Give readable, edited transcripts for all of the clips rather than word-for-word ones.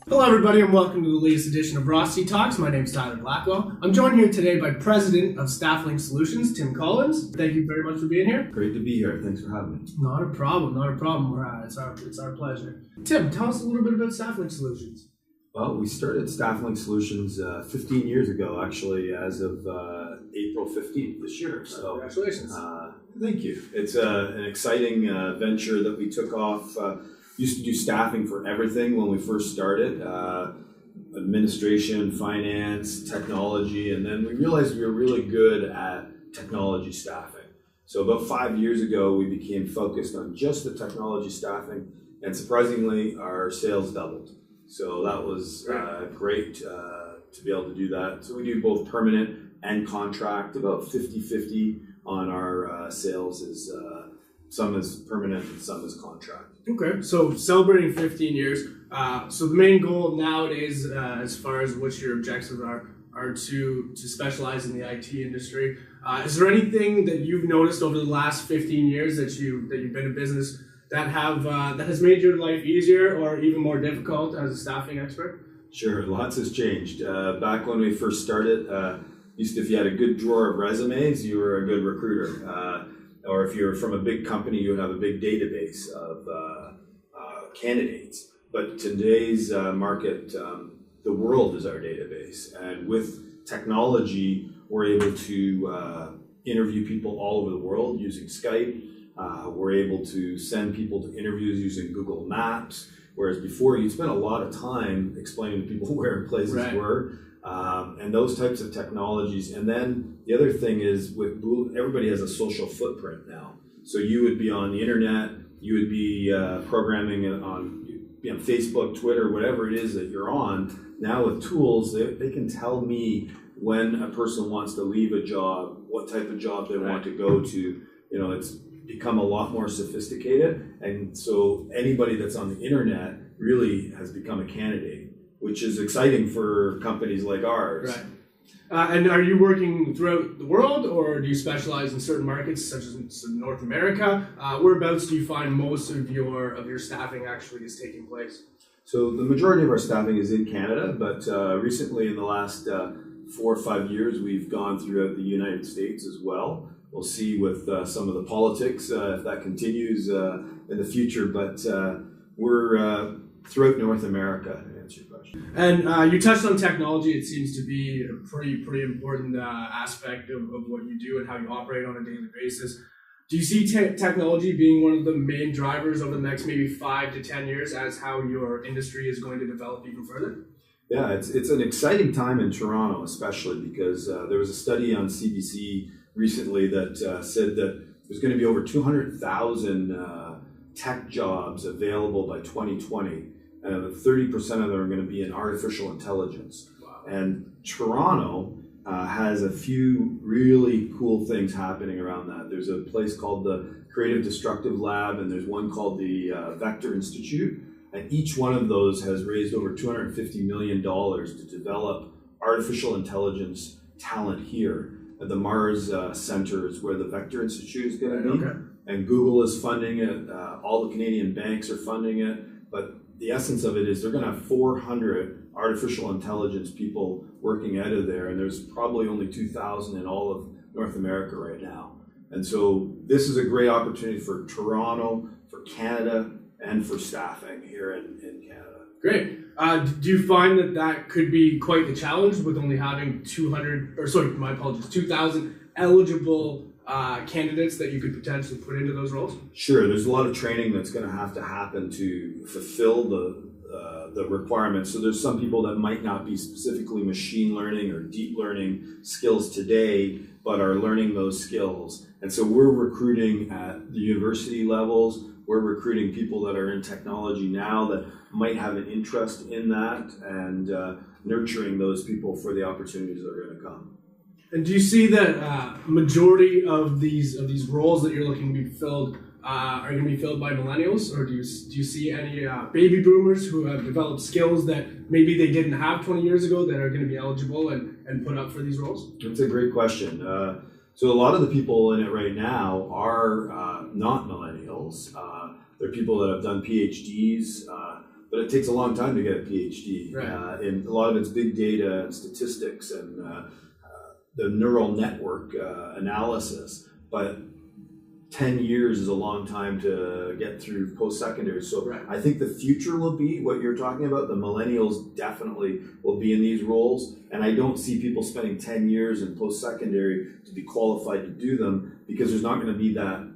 Hello everybody and welcome to the latest edition of Rostie Talks. My name is Tyler Blackwell. I'm joined here today by President of Stafflink Solutions, Tim Collins. Thank you very much for being here. Great to be here. Thanks for having me. Not a problem. It's our pleasure. Tim, tell us a little bit about Stafflink Solutions. Well, we started Stafflink Solutions 15 years ago, actually, as of April 15th this year. So, congratulations. Thank you. It's an exciting venture that we took off. Used to do staffing for everything when we first started, administration, finance, technology, and then we realized we were really good at technology staffing. So about 5 years ago, we became focused on just the technology staffing, and surprisingly, our sales doubled. So that was great to be able to do that. So we do both permanent and contract, about 50-50 on our sales. Some is permanent and some is contract. Okay, so celebrating 15 years. So the main goal nowadays, as far as what your objectives are to specialize in the IT industry. Is there anything that you've noticed over the last 15 years that you've been in business that has made your life easier or even more difficult as a staffing expert? Sure, lots has changed. Back when we first started, if you had a good drawer of resumes, you were a good recruiter. Or if you're from a big company, you would have a big database of candidates. But today's market, the world is our database. And with technology, we're able to interview people all over the world using Skype. We're able to send people to interviews using Google Maps. Whereas before, you'd spend a lot of time explaining to people where places were. And those types of technologies. And then the other thing is everybody has a social footprint now. So you would be on the internet, you would be programming on Facebook, Twitter, whatever it is that you're on. Now with tools, they can tell me when a person wants to leave a job, what type of job they want to go to. It's become a lot more sophisticated. And so anybody that's on the internet really has become a candidate, which is exciting for companies like ours. Right. And are you working throughout the world, or do you specialize in certain markets, such as North America? Whereabouts do you find most of your staffing actually is taking place? So the majority of our staffing is in Canada, but recently in the last 4 or 5 years, we've gone throughout the United States as well. We'll see with some of the politics if that continues in the future, but we're throughout North America. And you touched on technology. It seems to be a pretty important aspect of what you do and how you operate on a daily basis. Do you see technology being one of the main drivers over the next maybe 5 to 10 years as how your industry is going to develop even further? Yeah, it's an exciting time in Toronto, especially because there was a study on CBC recently that said that there's going to be over 200,000 tech jobs available by 2020. 30% of them are going to be in artificial intelligence. Wow. And Toronto has a few really cool things happening around that. There's a place called the Creative Destructive Lab, and there's one called the Vector Institute. And each one of those has raised over $250 million to develop artificial intelligence talent here. At the Mars Center is where the Vector Institute is going to be. Okay. And Google is funding it. All the Canadian banks are funding it. But the essence of it is they're going to have 400 artificial intelligence people working out of there, and there's probably only 2,000 in all of North America right now. And so this is a great opportunity for Toronto, for Canada, and for staffing here in Canada. Great. Do you find that could be quite the challenge with only having 2,000 eligible candidates that you could potentially put into those roles? Sure, there's a lot of training that's going to happen to fulfill the requirements. So there's some people that might not be specifically machine learning or deep learning skills today, but are learning those skills. And so we're recruiting at the university levels. We're recruiting people that are in technology now that might have an interest in that, and nurturing those people for the opportunities that are going to come. And do you see that majority of these roles that you're looking to be filled are going to be filled by millennials, or do you see any baby boomers who have developed skills that maybe they didn't have 20 years ago that are going to be eligible and put up for these roles? That's a great question. So a lot of the people in it right now are not millennials. They're people that have done PhDs. but it takes a long time to get a PhD. Right. And a lot of it's big data and statistics and the neural network analysis. But 10 years is a long time to get through post-secondary. So Right. I think the future will be what you're talking about. The millennials definitely will be in these roles. And I don't see people spending 10 years in post-secondary to be qualified to do them because there's not going to be that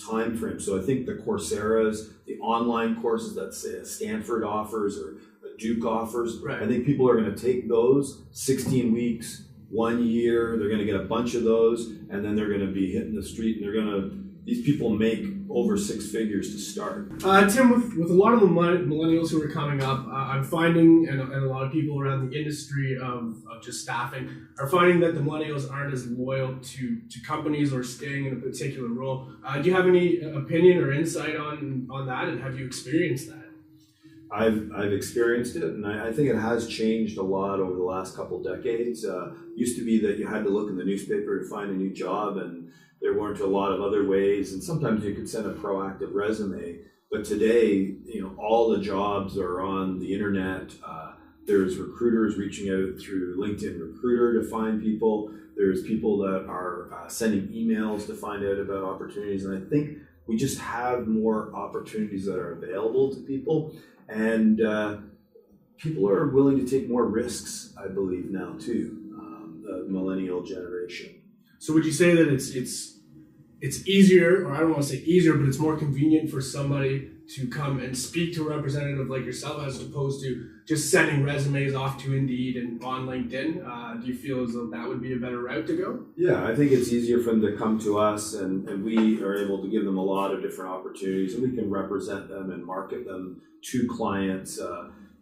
time frame. So I think the Coursera's, the online courses that say Stanford offers or Duke offers, Right. I think people are going to take those 16 weeks, 1 year, they're going to get a bunch of those, and then they're going to be hitting the street, and these people make over 6 figures to start. Tim, with a lot of the millennials who are coming up, I'm finding, and a lot of people around the industry of just staffing, are finding that the millennials aren't as loyal to companies or staying in a particular role. Do you have any opinion or insight on that, and have you experienced that? I've experienced it, and I think it has changed a lot over the last couple decades. Used to be that you had to look in the newspaper to find a new job, and there weren't a lot of other ways, and sometimes you could send a proactive resume. But today, all the jobs are on the internet. There's recruiters reaching out through LinkedIn Recruiter to find people. There's people that are sending emails to find out about opportunities, and I think we just have more opportunities that are available to people. And people are willing to take more risks, I believe, now too, the millennial generation. So would you say that it's easier, or I don't want to say easier, but it's more convenient for somebody to come and speak to a representative like yourself as opposed to just sending resumes off to Indeed and on LinkedIn? Do you feel as though that would be a better route to go? Yeah, I think it's easier for them to come to us, and we are able to give them a lot of different opportunities, and we can represent them and market them to clients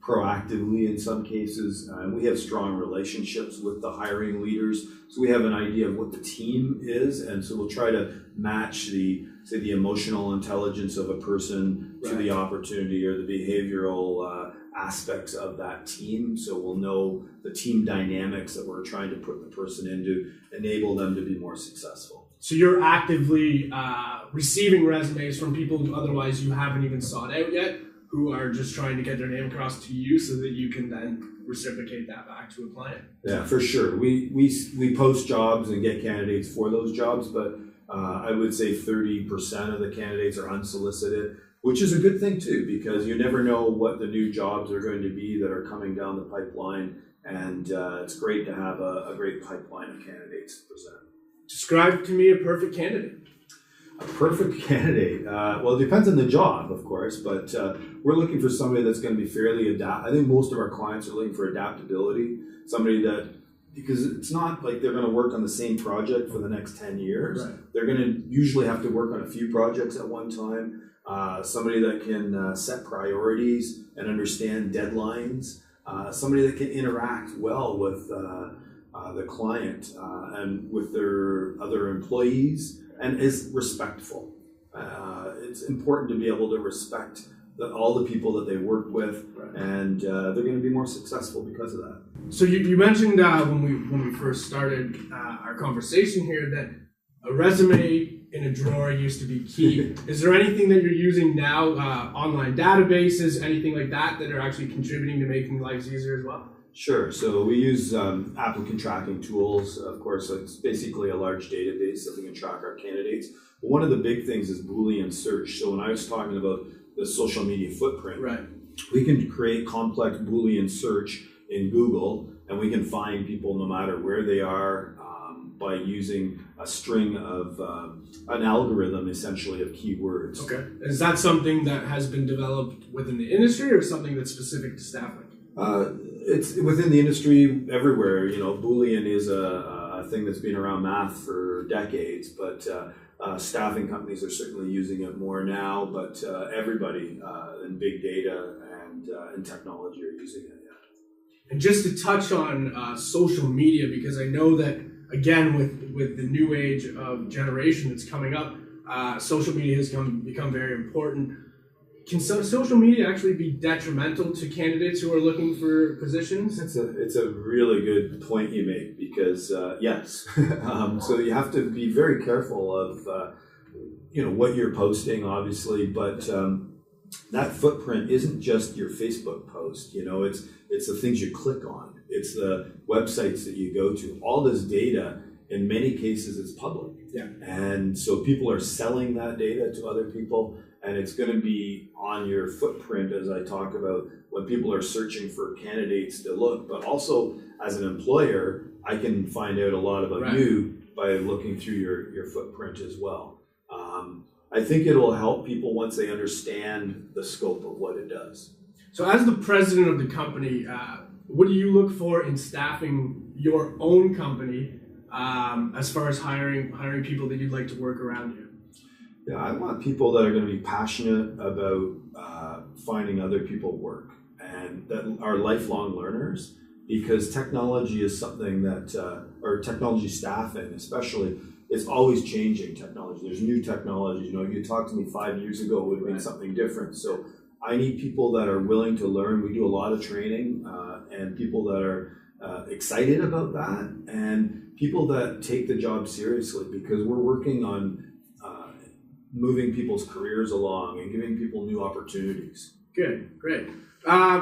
proactively in some cases. And we have strong relationships with the hiring leaders, so we have an idea of what the team is, and so we'll try to match the emotional intelligence of a person to the opportunity or the behavioral aspects of that team. So we'll know the team dynamics that we're trying to put the person in to enable them to be more successful. So you're actively receiving resumes from people who otherwise you haven't even sought out yet, who are just trying to get their name across to you so that you can then reciprocate that back to a client? Yeah, for sure. We post jobs and get candidates for those jobs, but I would say 30% of the candidates are unsolicited, which is a good thing too, because you never know what the new jobs are going to be that are coming down the pipeline, and it's great to have a great pipeline of candidates to present. Describe to me a perfect candidate. A perfect candidate. Well, it depends on the job, of course, but we're looking for somebody that's going to be fairly I think most of our clients are looking for adaptability, somebody that, because it's not like they're going to work on the same project for the next 10 years. Right. They're going to usually have to work on a few projects at one time. Somebody that can set priorities and understand deadlines. Somebody that can interact well with the client and with their other employees, and is respectful. It's important to be able to respect all the people that they work with, and they're going to be more successful because of that. So you mentioned when we first started our conversation here that a resume in a drawer used to be key. Is there anything that you're using now, online databases, anything like that are actually contributing to making lives easier as well? Sure. So we use applicant tracking tools. Of course, it's basically a large database that we can track our candidates. But one of the big things is Boolean search. So when I was talking about the social media footprint, we can create complex Boolean search in Google, and we can find people no matter where they are by using a string of an algorithm, essentially, of keywords. Okay. Is that something that has been developed within the industry, or something that's specific to Stafflink? It's within the industry everywhere. Boolean is a thing that's been around math for decades, but staffing companies are certainly using it more now, but everybody in big data and in technology are using it. Yeah. And just to touch on social media, because I know that, again, with the new age of generation that's coming up, social media has become very important. Can social media actually be detrimental to candidates who are looking for positions? It's a really good point you make, because yes. So you have to be very careful of what you're posting, obviously, but that footprint isn't just your Facebook post. It's the things you click on. It's the websites that you go to. All this data, in many cases, is public. Yeah. And so people are selling that data to other people, and it's going to be on your footprint, as I talk about, when people are searching for candidates to look. But also, as an employer, I can find out a lot about you by looking through your footprint as well. I think it'll help people once they understand the scope of what it does. So as the president of the company, what do you look for in staffing your own company as far as hiring people that you'd like to work around you? Yeah, I want people that are going to be passionate about finding other people work and that are lifelong learners, because technology is something that, or technology staffing especially, it's always changing technology. There's new technology. If you talked to me 5 years ago, it would have been something different. So I need people that are willing to learn. We do a lot of training and people that are excited about that, and people that take the job seriously, because we're working on moving people's careers along and giving people new opportunities. Good, great.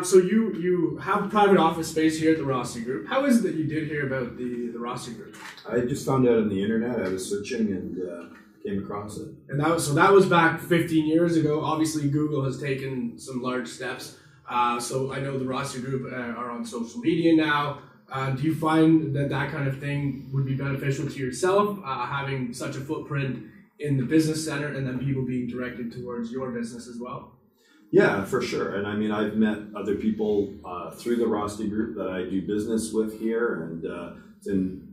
So you have private office space here at the Rostie Group. How is it that you did hear about the Rostie Group? I just found out on the internet. I was searching and came across it. And that was back 15 years ago. Obviously, Google has taken some large steps. So I know the Rostie Group are on social media now. Do you find that kind of thing would be beneficial to yourself, having such a footprint in the business center and then people being directed towards your business as well? Yeah, for sure. And I mean, I've met other people through the Rostie Group that I do business with here, and it's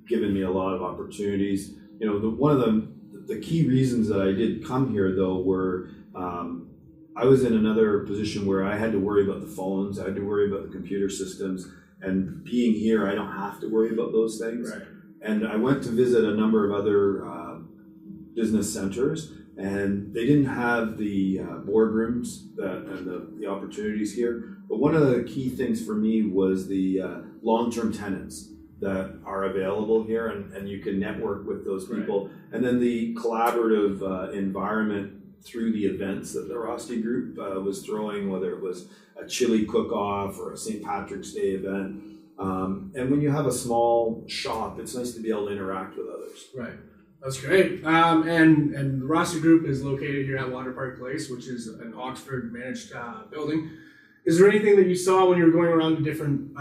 given me a lot of opportunities. One of the key reasons that I did come here, though, were I was in another position where I had to worry about the phones, I had to worry about the computer systems, and being here, I don't have to worry about those things. Right. And I went to visit a number of other business centers, and they didn't have the boardrooms and the opportunities here. But one of the key things for me was the long-term tenants that are available here, and you can network with those people. Right. And then the collaborative environment through the events that the Rostie Group was throwing, whether it was a chili cook-off or a St. Patrick's Day event. And when you have a small shop, it's nice to be able to interact with others. Right. That's great. And the Rostie Group is located here at Water Park Place, which is an Oxford managed building. Is there anything that you saw when you were going around to different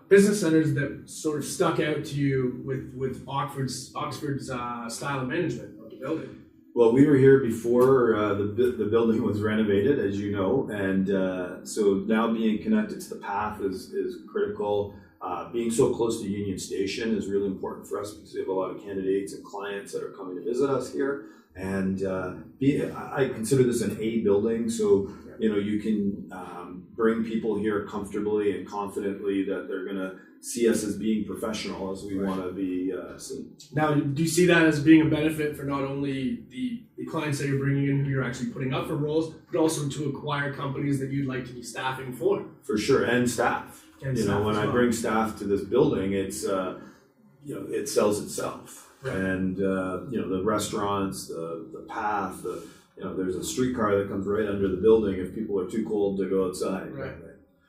business centers that sort of stuck out to you with Oxford's style of management of the building? Well, we were here before the building was renovated, as you know, and so now being connected to the path is critical. Being so close to Union Station is really important for us because we have a lot of candidates and clients that are coming to visit us here. And I consider this an A building, so you can bring people here comfortably and confidently that they're going to see us as being professional as we want to be seen. Now, do you see that as being a benefit for not only the clients that you're bringing in who you're actually putting up for roles, but also to acquire companies that you'd like to be staffing for? For sure, and staff. When I bring staff to this building, it's it sells itself. Right. And the restaurants, the path, there's a streetcar that comes right under the building if people are too cold to go outside. Right.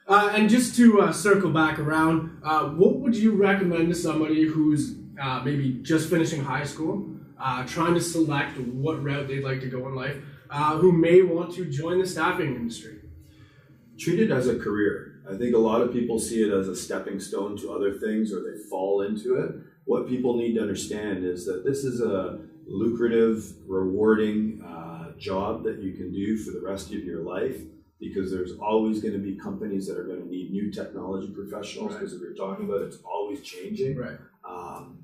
And just to circle back around, what would you recommend to somebody who's maybe just finishing high school, trying to select what route they'd like to go in life, who may want to join the staffing industry? Treat it as a career. I think a lot of people see it as a stepping stone to other things, or they fall into it. What people need to understand is that this is a lucrative, rewarding job that you can do for the rest of your life, because there's always going to be companies that are going to need new technology professionals, because if you're talking about it, it's always changing. Right.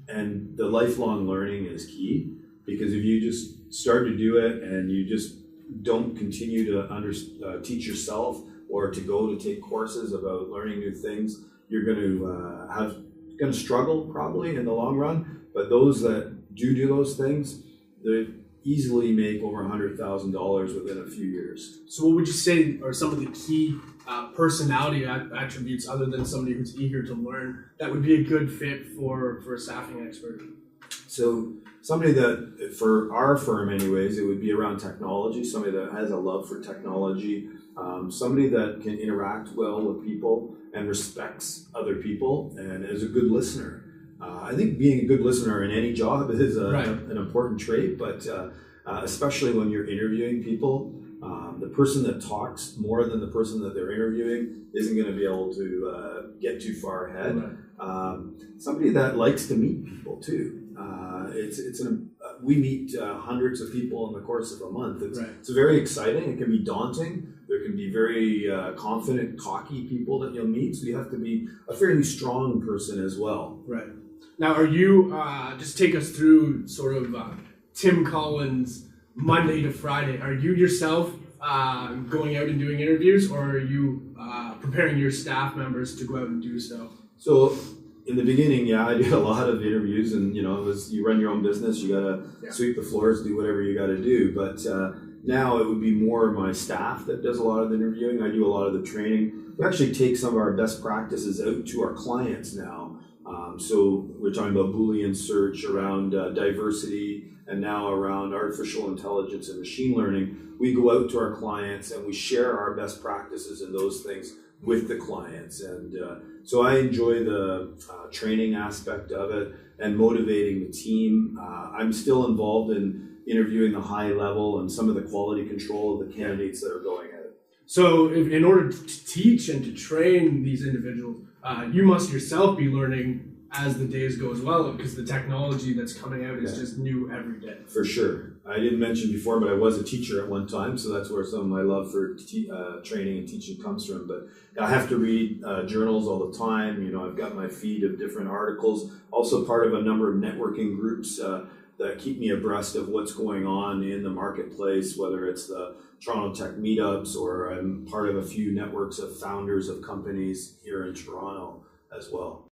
And the lifelong learning is key, because if you just start to do it and you just don't continue to teach yourself or to go to take courses about learning new things, you're going to struggle probably in the long run. But those that do those things, they easily make over $100,000 within a few years. So what would you say are some of the key personality attributes, other than somebody who's eager to learn, that would be a good fit for a staffing expert? So somebody that, for our firm anyways, it would be around technology, somebody that has a love for technology, somebody that can interact well with people and respects other people and is a good listener. I think being a good listener in any job is an important trait, but especially when you're interviewing people, the person that talks more than the person that they're interviewing isn't going to be able to get too far ahead. Somebody that likes to meet people too. We meet hundreds of people in the course of a month. It's very exciting. It can be daunting. There can be very confident, cocky people that you'll meet. So you have to be a fairly strong person as well. Right. Now, are you, just take us through sort of Tim Collins' Monday to Friday. Are you yourself going out and doing interviews, or are you preparing your staff members to go out and do so? So in the beginning, I did a lot of interviews, and you run your own business, you gotta sweep the floors, do whatever you gotta do. But now it would be more my staff that does a lot of the interviewing. I do a lot of the training. We actually take some of our best practices out to our clients now. So we're talking about Boolean search, around diversity, and now around artificial intelligence and machine learning. We go out to our clients and we share our best practices and those things with the clients. And so I enjoy the training aspect of it and motivating the team. I'm still involved in interviewing the high level and some of the quality control of the candidates that are going at it. So in order to teach and to train these individuals, you must yourself be learning as the days go as well, because the technology that's coming out is just new every day. For sure. I didn't mention before, but I was a teacher at one time, so that's where some of my love for training and teaching comes from. But I have to read journals all the time. I've got my feed of different articles, also part of a number of networking groups that keep me abreast of what's going on in the marketplace, whether it's the Toronto Tech meetups, or I'm part of a few networks of founders of companies here in Toronto as well.